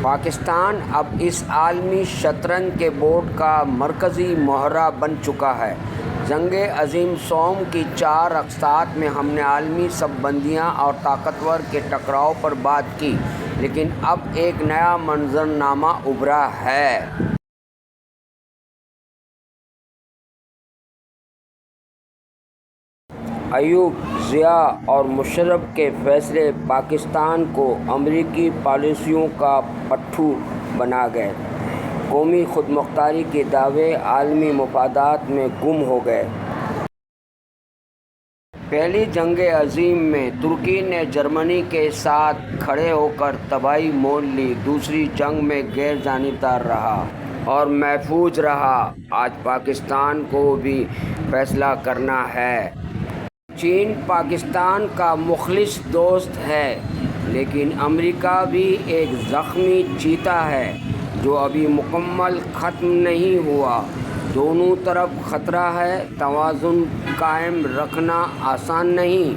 پاکستان اب اس عالمی شطرنج کے بورڈ کا مرکزی مہرہ بن چکا ہے۔ جنگ عظیم سوم کی 4 اقساط میں ہم نے عالمی صف بندیاں اور طاقتور کے ٹکراؤ پر بات کی، لیکن اب ایک نیا منظرنامہ ابھرا ہے۔ ایوب، ضیاء اور مشرف کے فیصلے پاکستان کو امریکی پالیسیوں کا پٹھو بنا گئے۔ قومی خود مختاری کے دعوے عالمی مفادات میں گم ہو گئے۔ پہلی جنگ عظیم میں ترکی نے جرمنی کے ساتھ کھڑے ہو کر تباہی مول لی، دوسری جنگ میں غیر جانبدار رہا اور محفوظ رہا۔ آج پاکستان کو بھی فیصلہ کرنا ہے۔ چین پاکستان کا مخلص دوست ہے، لیکن امریکہ بھی ایک زخمی چیتا ہے جو ابھی مکمل ختم نہیں ہوا۔ دونوں طرف خطرہ ہے، توازن قائم رکھنا آسان نہیں۔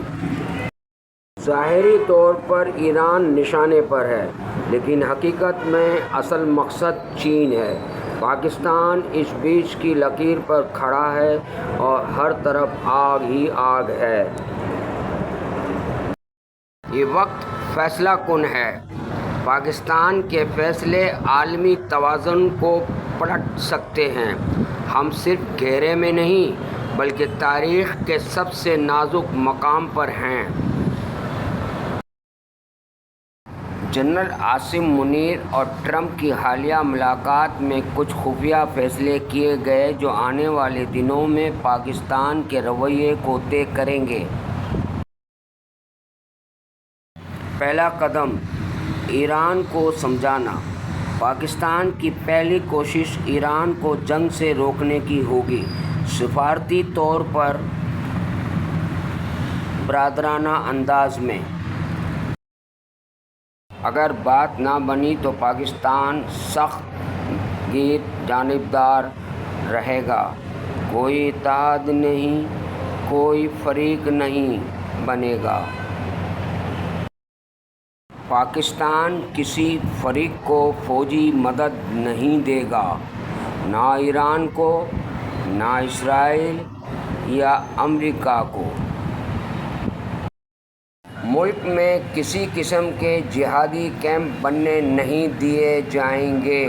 ظاہری طور پر ایران نشانے پر ہے، لیکن حقیقت میں اصل مقصد چین ہے۔ پاکستان اس بیچ کی لکیر پر کھڑا ہے اور ہر طرف آگ ہی آگ ہے۔ یہ وقت فیصلہ کن ہے۔ پاکستان کے فیصلے عالمی توازن کو پلٹ سکتے ہیں۔ ہم صرف گھیرے میں نہیں بلکہ تاریخ کے سب سے نازک مقام پر ہیں۔ جنرل عاصم منیر اور ٹرمپ کی حالیہ ملاقات میں کچھ خفیہ فیصلے کیے گئے جو آنے والے دنوں میں پاکستان کے رویے کو طے کریں گے۔ پہلا قدم، ایران کو سمجھانا۔ پاکستان کی پہلی کوشش ایران کو جنگ سے روکنے کی ہوگی، سفارتی طور پر برادرانہ انداز میں۔ اگر بات نہ بنی تو پاکستان سخت غیر جانبدار رہے گا۔ کوئی اتحاد نہیں، کوئی فریق نہیں بنے گا۔ پاکستان کسی فریق کو فوجی مدد نہیں دے گا، نہ ایران کو، نہ اسرائیل یا امریکہ کو۔ ملک میں کسی قسم کے جہادی کیمپ بننے نہیں دیے جائیں گے۔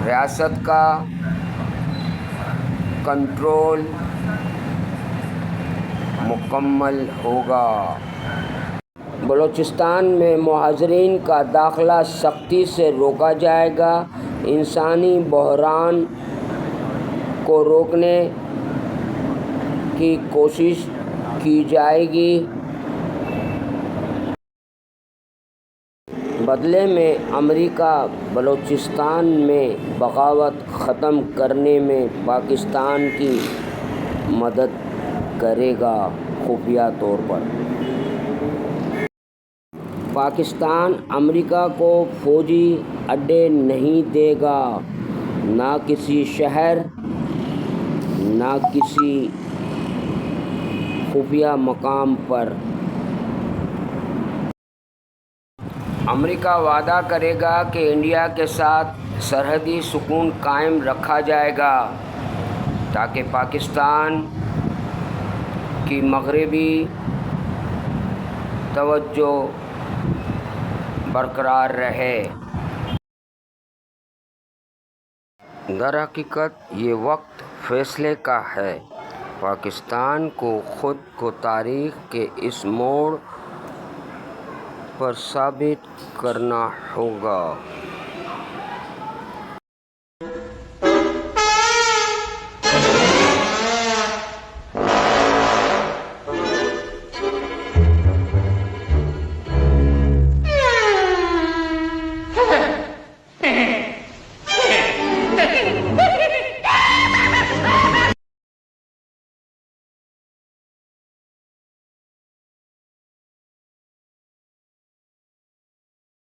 ریاست کا کنٹرول مکمل ہوگا۔ بلوچستان میں مہاجرین کا داخلہ سختی سے روکا جائے گا۔ انسانی بحران کو روکنے کی کوشش کی جائے گی۔ بدلے میں امریکہ بلوچستان میں بغاوت ختم کرنے میں پاکستان کی مدد کرے گا۔ خفیہ طور پر پاکستان امریکہ کو فوجی اڈے نہیں دے گا، نہ کسی شہر، نہ کسی خفیہ مقام پر۔ امریکہ وعدہ کرے گا کہ انڈیا کے ساتھ سرحدی سکون قائم رکھا جائے گا تاکہ پاکستان کی مغربی توجہ برقرار رہے۔ در حقیقت یہ وقت فیصلے کا ہے۔ پاکستان کو خود کو تاریخ کے اس موڑ پر ثابت کرنا ہوگا۔